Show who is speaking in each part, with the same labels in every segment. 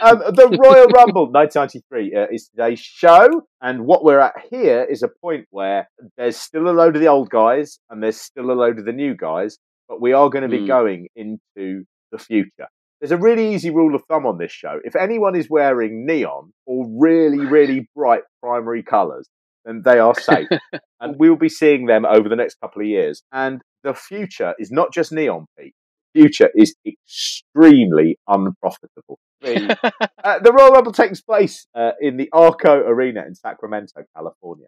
Speaker 1: The Royal Rumble 1993 is today's show, and what we're at here is a point where there's still a load of the old guys and there's still a load of the new guys, but we are going to be going into the future. There's a really easy rule of thumb on this show. If anyone is wearing neon or really, really bright primary colours, then they are safe. And we will be seeing them over the next couple of years. And the future is not just neon, Pete. The future is extremely unprofitable. The Royal Rumble takes place in the Arco Arena in Sacramento, California.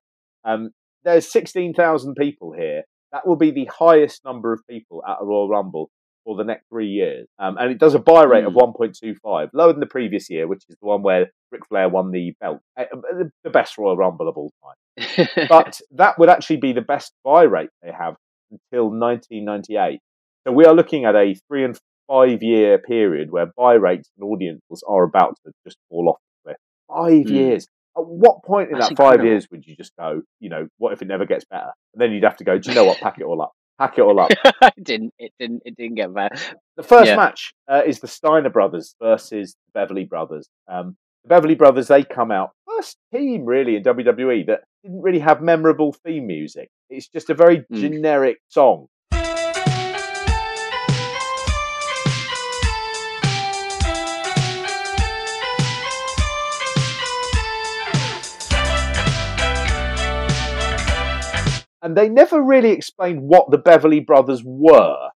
Speaker 1: There's 16,000 people here. That will be the highest number of people at a Royal Rumble for the next 3 years. And it does a buy rate of 1.25, lower than the previous year, which is the one where Ric Flair won the belt. The best Royal Rumble of all time. But that would actually be the best buy rate they have until 1998. So we are looking at a 3 and 5 year period where buy rates and audiences are about to just fall off the cliff. 5 years. At what point in that 5 years would you just go, what if it never gets better? And then you'd have to go, do you know what? Pack it all up. Pack it all up.
Speaker 2: It didn't get better.
Speaker 1: The first match is the Steiner Brothers versus the Beverly Brothers. The Beverly Brothers, they come out first team really in WWE that didn't really have memorable theme music. It's just a very generic song. And they never really explained what the Beverly Brothers were.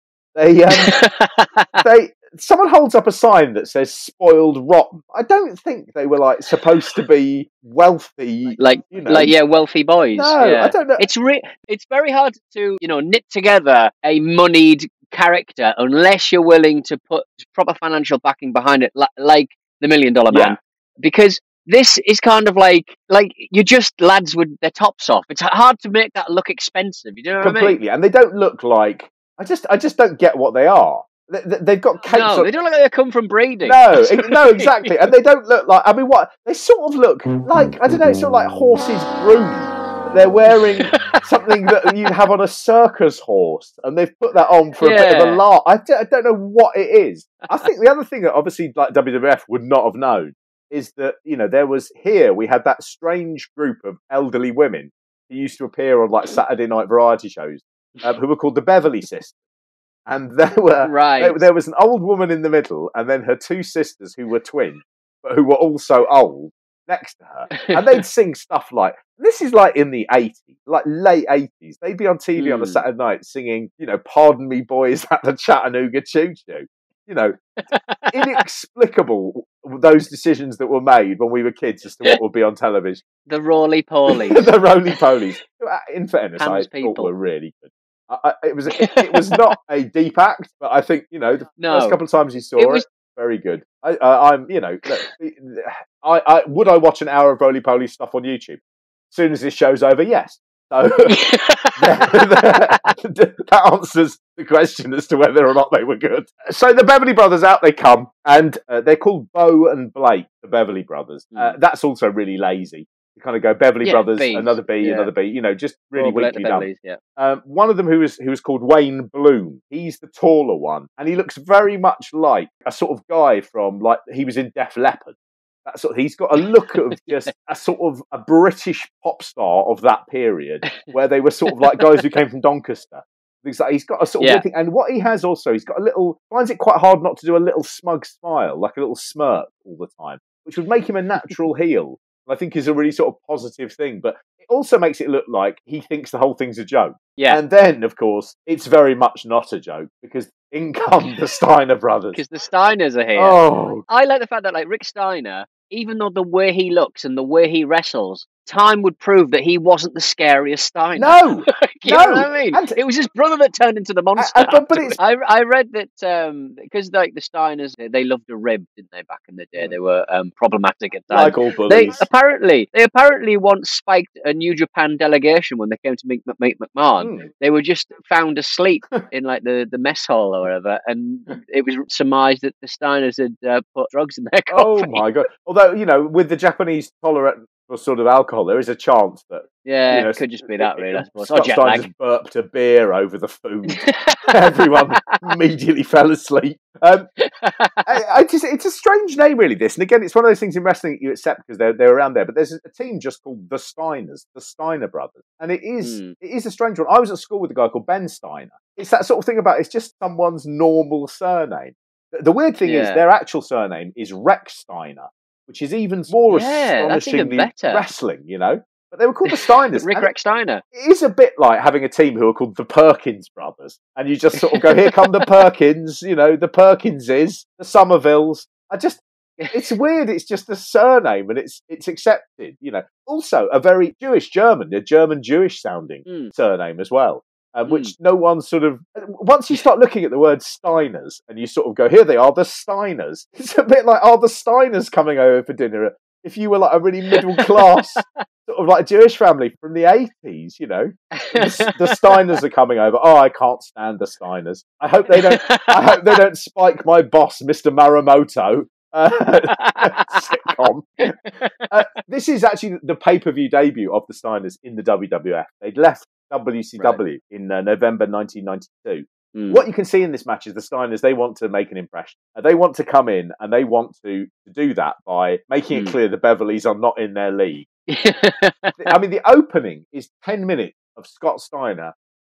Speaker 1: Someone holds up a sign that says "spoiled rotten." I don't think they were supposed to be wealthy,
Speaker 2: wealthy boys.
Speaker 1: No, I don't know.
Speaker 2: It's very hard to knit together a moneyed character unless you're willing to put proper financial backing behind it, like the $1 Million Man, because this is kind of like you're just lads with their tops off. It's hard to make that look expensive. You know what I mean?
Speaker 1: Completely, and they don't look like. I just don't get what they are. They've got capes.
Speaker 2: No, they don't look like they come from breeding.
Speaker 1: No, exactly, and they don't look like. I mean, what they sort of look like? I don't know. Sort of like horses groomed. They're wearing something that you'd have on a circus horse, and they've put that on for a bit of a laugh. I don't know what it is. I think the other thing that obviously WWF would not have known is that, we had that strange group of elderly women who used to appear on Saturday night variety shows who were called the Beverly Sisters. And there was an old woman in the middle and then her two sisters who were twins, but who were also old next to her. And they'd sing stuff this is in the 80s, late 80s. They'd be on TV on a Saturday night singing, "Pardon Me Boys" at the Chattanooga Choo Choo. Inexplicable those decisions that were made when we were kids as to what would be on television.
Speaker 2: The roly-polies.
Speaker 1: The roly-polies. In fairness, I thought were really good. It was not a deep act, but I think, the first couple of times you saw it, very good. Would I watch an hour of roly-poly stuff on YouTube? As soon as this show's over, yes. So that answers the question as to whether or not they were good. So the Beverly Brothers, out they come, and they're called Beau and Blake, the Beverly Brothers. That's also really lazy. You kind of go Beverly Brothers, B's. Another B, another B. Just really weakly done. One of them who was called Wayne Bloom. He's the taller one, and he looks very much like a sort of guy from he was in Def Leppard. He's got a look of just a sort of a British pop star of that period, where they were sort of like guys who came from Doncaster. He's got a sort of thing, and what he has also, he's got a little. Finds it quite hard not to do a little smug smile, like a little smirk all the time, which would make him a natural heel. I think is a really sort of positive thing, but it also makes it look like he thinks the whole thing's a joke. Yeah, and then of course it's very much not a joke because in come the Steiner brothers.
Speaker 2: Because the Steiners are here.
Speaker 1: Oh,
Speaker 2: I like the fact that Rick Steiner, even though the way he looks and the way he wrestles, time would prove that he wasn't the scariest Steiner.
Speaker 1: No,
Speaker 2: you know what I mean? And it was his brother that turned into the monster. I read that because the Steiners, they loved a rib, didn't they? Back in the day, they were problematic at times.
Speaker 1: Like all bullies.
Speaker 2: They apparently once spiked a New Japan delegation when they came to meet McMahon. They were just found asleep in the mess hall or whatever, and it was surmised that the Steiners had put drugs in their coffee.
Speaker 1: Oh my god! Although with the Japanese tolerant for sort of alcohol, there is a chance that
Speaker 2: it could just be that, really. I suppose.
Speaker 1: Scott Steiner just burped a beer over the food. Everyone immediately fell asleep. It's a strange name, really. This, and again, it's one of those things in wrestling that you accept because they're around there. But there's a team just called the Steiners, the Steiner Brothers, and it is a strange one. I was at school with a guy called Ben Steiner. It's that sort of thing about it's just someone's normal surname. The weird thing is their actual surname is Rex Steiner, which is even more astonishingly wrestling, But they were called the Steiners.
Speaker 2: Rex Steiner.
Speaker 1: It is a bit like having a team who are called the Perkins Brothers. And you just sort of go, here come the Perkins, the Perkinses, the Somervilles. It's weird. It's just a surname and it's accepted, Also, a very a German-Jewish sounding surname as well. Which no one sort of... Once you start looking at the word Steiners and you sort of go, here they are, the Steiners. It's a bit like, the Steiners coming over for dinner? If you were like a really middle-class sort of like Jewish family from the 80s, the Steiners are coming over. Oh, I can't stand the Steiners. I hope they don't spike my boss, Mr. Maramoto. Sitcom. This is actually the pay-per-view debut of the Steiners in the WWF. They'd left WCW in November 1992. What you can see in this match is the Steiners, they want to make an impression. They want to come in and they want to do that by making it clear the Beverleys are not in their league. I mean, the opening is 10 minutes of Scott Steiner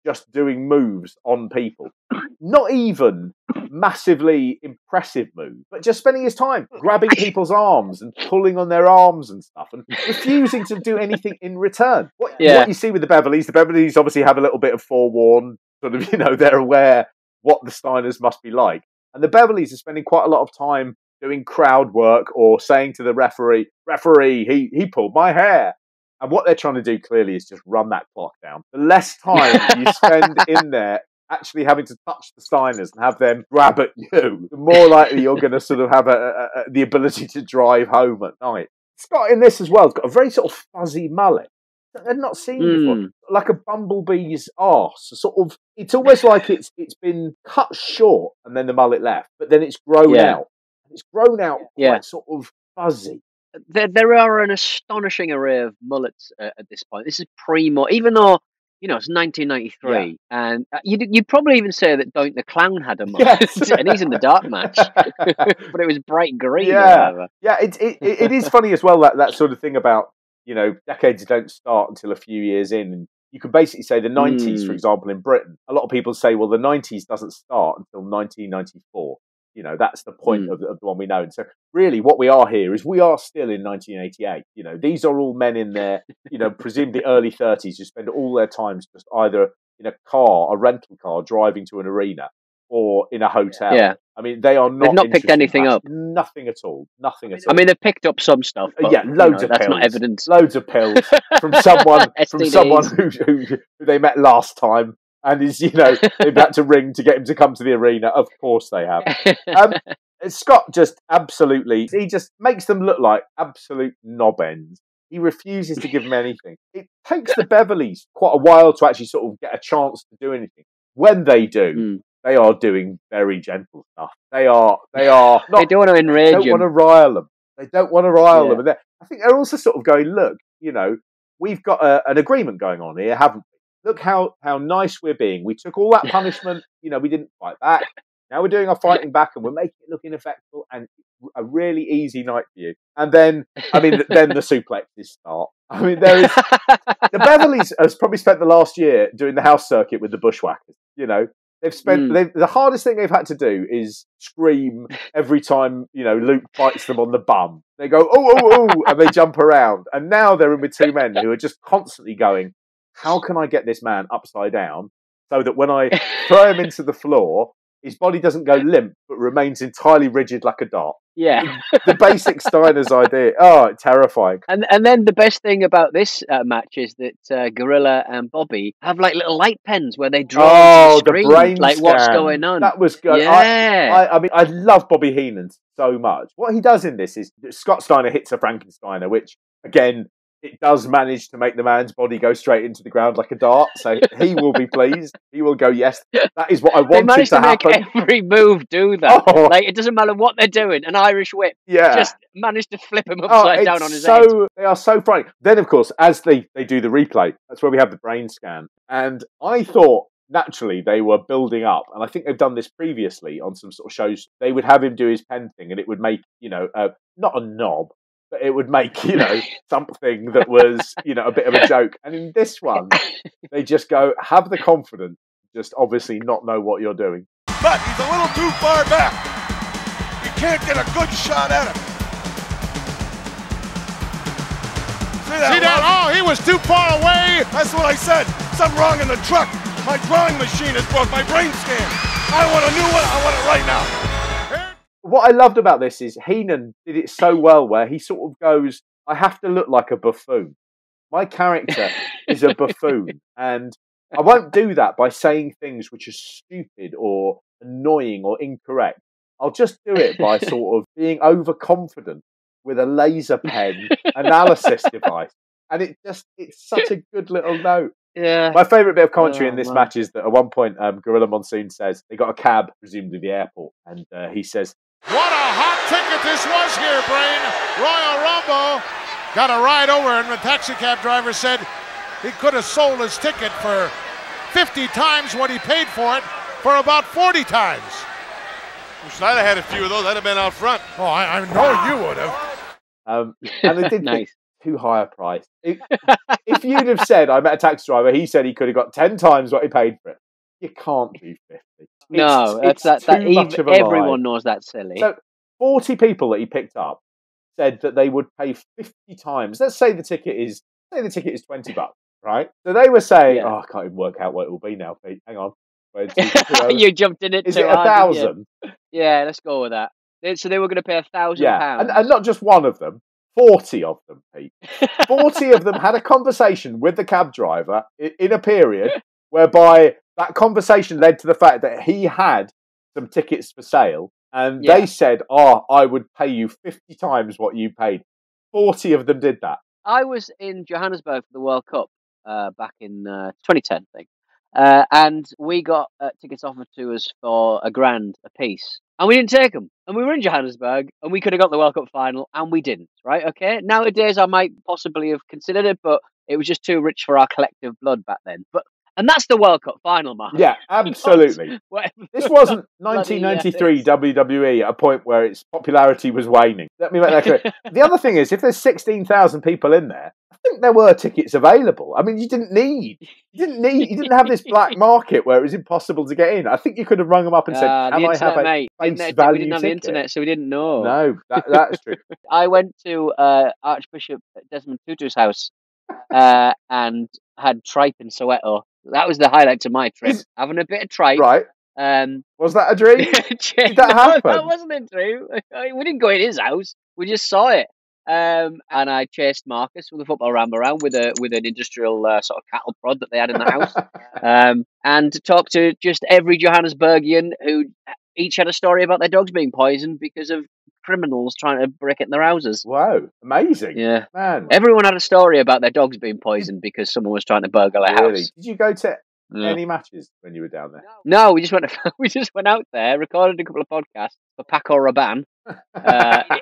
Speaker 1: just doing moves on people. Not even massively impressive moves, but just spending his time grabbing people's arms and pulling on their arms and stuff and refusing to do anything in return. What you see with the Beverleys obviously have a little bit of forewarned, sort of, they're aware what the Steiners must be like. And the Beverleys are spending quite a lot of time doing crowd work or saying to the referee, he pulled my hair. And what they're trying to do clearly is just run that clock down. The less time you spend in there actually having to touch the Steiners and have them grab at you, the more likely you're going to sort of have the ability to drive home at night. Scott in this as well has got a very sort of fuzzy mullet that I'd not seen before, like a bumblebee's arse. It's almost like it's been cut short and then the mullet left, but then it's grown out. It's grown out quite sort of fuzzy.
Speaker 2: There are an astonishing array of mullets at this point. This is even though it's 1993, and you'd probably even say that Doink the Clown had a mullet, and he's in the dark match, but it was bright green. Or whatever.
Speaker 1: It is funny as well that sort of thing about decades don't start until a few years in. And you could basically say the 90s, for example, in Britain. A lot of people say, well, the 90s doesn't start until 1994. That's the point of the one we know. And so really what we are here is we are still in 1988. These are all men in their, presumably early 30s who spend all their time just either in a rental car, driving to an arena or in a hotel.
Speaker 2: Yeah.
Speaker 1: I mean, they've
Speaker 2: not picked anything up.
Speaker 1: Nothing at all. Nothing at all.
Speaker 2: I mean, they've picked up some stuff. But,
Speaker 1: loads of
Speaker 2: that's
Speaker 1: pills.
Speaker 2: not evidence.
Speaker 1: Loads of pills from someone who they met last time. And they've had to ring to get him to come to the arena. Of course they have. Scott he just makes them look like absolute knobends. He refuses to give them anything. It takes the Beverleys quite a while to actually sort of get a chance to do anything. When they do, they are doing very gentle stuff. They are not.
Speaker 2: They don't want to enrage
Speaker 1: them. They don't want to rile them. They don't want to rile them. And I think they're also sort of going, look, we've got an agreement going on here, haven't we? Look how nice we're being. We took all that punishment. We didn't fight back. Now we're doing our fighting back and we're making it look ineffectual and a really easy night for you. And then, then the suplexes start. The Beverleys has probably spent the last year doing the house circuit with the Bushwhackers. They've spent the hardest thing they've had to do is scream every time Luke bites them on the bum. They go oh, and they jump around. And now they're in with two men who are just constantly going, how can I get this man upside down so that when I throw him into the floor, his body doesn't go limp but remains entirely rigid like a dart?
Speaker 2: Yeah.
Speaker 1: The basic Steiner's idea. Oh, terrifying.
Speaker 2: And then the best thing about this match is that Gorilla and Bobby have like little light pens where they draw the screen,
Speaker 1: brain
Speaker 2: like
Speaker 1: scan.
Speaker 2: What's going on.
Speaker 1: That was good.
Speaker 2: Yeah.
Speaker 1: I love Bobby Heenan so much. What he does in this is Scott Steiner hits a Frankensteiner, which, again, it does manage to make the man's body go straight into the ground like a dart. So he will be pleased. He will go, yes, that is what I wanted
Speaker 2: They managed to
Speaker 1: happen.
Speaker 2: make every move do that. Oh. Like, it doesn't matter what they're doing. An Irish whip.
Speaker 1: Yeah.
Speaker 2: Just managed to flip him upside down on his head.
Speaker 1: They are so frightening. Then, of course, as they do the replay, that's where we have the brain scan. And I thought, naturally, they were building up, and I think they've done this previously on some sort of shows. They would have him do his pen thing, and it would make, not a knob, but it would make, something that was, a bit of a joke. And in this one, they just go, have the confidence, just obviously not know what you're doing.
Speaker 3: But he's a little too far back. You can't get a good shot at him. See that? Oh, he was too far away. That's what I said. Something wrong in the truck. My drawing machine is broke. My brain scan. I want a new one. I want it right now.
Speaker 1: What I loved about this is Heenan did it so well where he sort of goes, I have to look like a buffoon. My character is a buffoon. And I won't do that by saying things which are stupid or annoying or incorrect. I'll just do it by sort of being overconfident with a laser pen analysis device. And it's such a good little note.
Speaker 2: Yeah.
Speaker 1: My favourite bit of commentary in this match is that at one point, Gorilla Monsoon says they got a cab, presumably the airport, and he says,
Speaker 4: "What a hot ticket this was here, Brain! Royal Rumble got a ride over, and the taxi cab driver said he could have sold his ticket for 50 times what he paid for it for about 40 times."
Speaker 3: Wish I'd have had a few of those. I'd have been out front.
Speaker 4: Oh, I know you would have.
Speaker 1: And they did nice. Too high a price. If you'd have said, I met a taxi driver, he said he could have got 10 times what he paid for it. You can't do 50.
Speaker 2: No, everyone knows that's silly.
Speaker 1: So 40 people that he picked up said that they would pay 50 times. Let's say the ticket is $20, right? So they were saying, I can't even work out what it will be now, Pete. Hang on.
Speaker 2: You jumped in it.
Speaker 1: Is it 1,000?
Speaker 2: Yeah, let's go with that. So they were going to pay £1,000.
Speaker 1: Yeah, and not just one of them. 40 of them, Pete. 40 of them had a conversation with the cab driver in a period whereby that conversation led to the fact that he had some tickets for sale, and they said, I would pay you 50 times what you paid. 40 of them did that.
Speaker 2: I was in Johannesburg for the World Cup back in 2010, I think. And we got tickets offered to us for $1,000 a piece. And we didn't take them. And we were in Johannesburg, and we could have got the World Cup final, and we didn't, right? Okay? Nowadays, I might possibly have considered it, but it was just too rich for our collective blood back then. And that's the World Cup final, Mark.
Speaker 1: Yeah, absolutely. This wasn't 1993 WWE at a point where its popularity was waning. Let me make that clear. The other thing is, if there's 16,000 people in there, I think there were tickets available. I mean, you didn't have this black market where it was impossible to get in. I think you could have rung them up and said, "Can I have a face value
Speaker 2: We didn't have the internet, so we didn't know."
Speaker 1: No, that's true.
Speaker 2: I went to Archbishop Desmond Tutu's house and had tripe in Soweto. That was the highlight of my trip. Having a bit of tripe.
Speaker 1: Right. Was that a dream? Did that happen?
Speaker 2: That wasn't a dream. We didn't go in his house. We just saw it. And I chased Marcus with a football ramble around with an industrial sort of cattle prod that they had in the house, and talked to just every Johannesburgian who each had a story about their dogs being poisoned because of criminals trying to break it in their houses.
Speaker 1: Wow, amazing!
Speaker 2: Yeah,
Speaker 1: man.
Speaker 2: Everyone had a story about their dogs being poisoned because someone was trying to burgle their house.
Speaker 1: Did you go to any matches when you were down there?
Speaker 2: No, we just went out there, recorded a couple of podcasts for Paco Rabanne.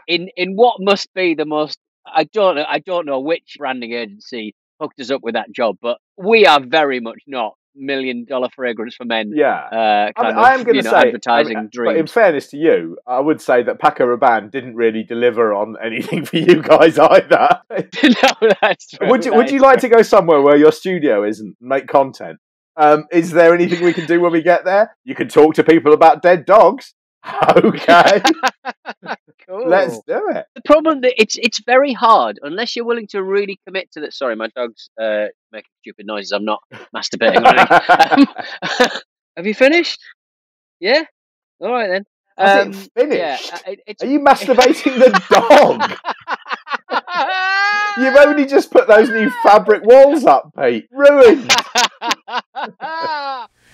Speaker 2: In what must be the most, I don't know which branding agency hooked us up with that job, but we are very much not $1 million fragrance for men.
Speaker 1: Yeah, I am going to say
Speaker 2: advertising dreams.
Speaker 1: But in fairness to you, I would say that Paco Rabanne didn't really deliver on anything for you guys either.
Speaker 2: No, that's true.
Speaker 1: Would you like to go somewhere where your studio is and make content? Is there anything we can do when we get there? You can talk to people about dead dogs. Okay.
Speaker 2: Cool.
Speaker 1: Let's do it.
Speaker 2: The problem that it's very hard unless you're willing to really commit to that. Sorry, my dog's making stupid noises. I'm not masturbating or anything. Have you finished? Yeah. All right then.
Speaker 1: Has it finished?
Speaker 2: Yeah,
Speaker 1: Are you masturbating the dog? You've only just put those new fabric walls up, Pete. Ruined.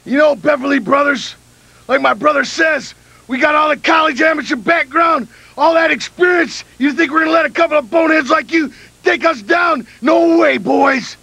Speaker 3: You know, Beverly Brothers, like my brother says, we got all the college amateur background, all that experience. You think we're going to let a couple of boneheads like you take us down? No way, boys.